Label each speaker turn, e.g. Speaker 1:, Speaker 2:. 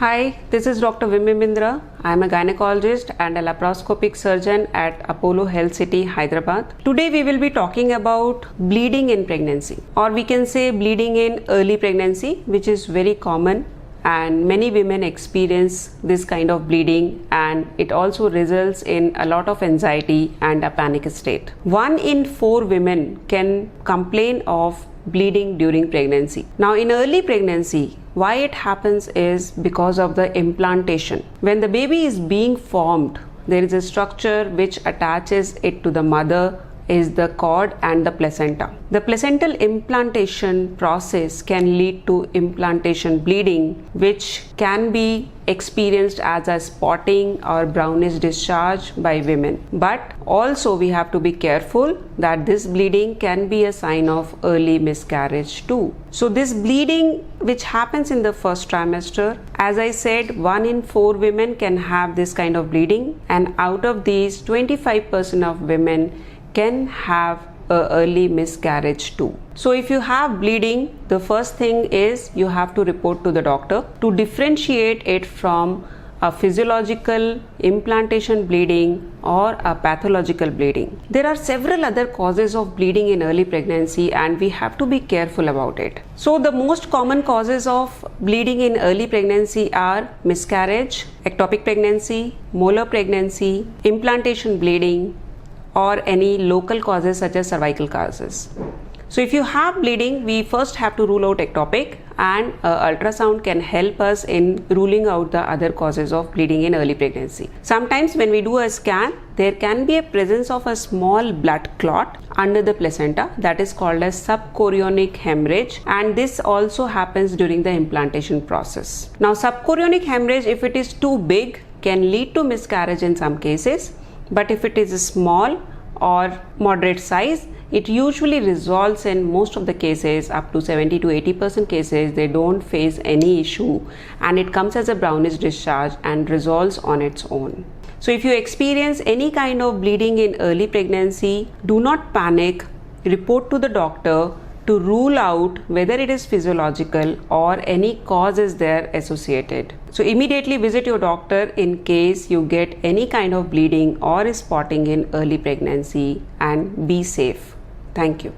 Speaker 1: Hi, this is Dr. Vimbi Bindra. I am a gynecologist and a laparoscopic surgeon at Apollo Health City, Hyderabad. Today we will be talking about bleeding in pregnancy, or we can say bleeding in early pregnancy, which is very common and many women experience this kind of bleeding, and it also results in a lot of anxiety and a panic state. 1 in 4 women can complain of bleeding during pregnancy. Now in early pregnancy, why it happens is because of the implantation. When the baby is being formed, there is a structure which attaches it to the mother, is the cord and the placenta. The placental implantation process can lead to implantation bleeding, which can be experienced as a spotting or brownish discharge by women. But also we have to be careful that this bleeding can be a sign of early miscarriage too. So this bleeding which happens in the first trimester, as I said, 1 in 4 women can have this kind of bleeding, and out of these 25% of women can have a early miscarriage too. So if you have bleeding, the first thing is you have to report to the doctor to differentiate it from a physiological implantation bleeding or a pathological bleeding. There are several other causes of bleeding in early pregnancy and we have to be careful about it. So the most common causes of bleeding in early pregnancy are miscarriage, ectopic pregnancy, molar pregnancy, implantation bleeding, or any local causes such as cervical causes. So if you have bleeding, we first have to rule out ectopic, and ultrasound can help us in ruling out the other causes of bleeding in early pregnancy. Sometimes when we do a scan, there can be a presence of a small blood clot under the placenta that is called as subchorionic hemorrhage, and this also happens during the implantation process. Now subchorionic hemorrhage, if it is too big, can lead to miscarriage in some cases. But if it is a small or moderate size, it usually resolves in most of the cases. Up to 70 to 80% cases, they don't face any issue and it comes as a brownish discharge and resolves on its own. So if you experience any kind of bleeding in early pregnancy, do not panic, report to the doctor to rule out whether it is physiological or any cause is there associated. So immediately visit your doctor in case you get any kind of bleeding or spotting in early pregnancy, and be safe. Thank you.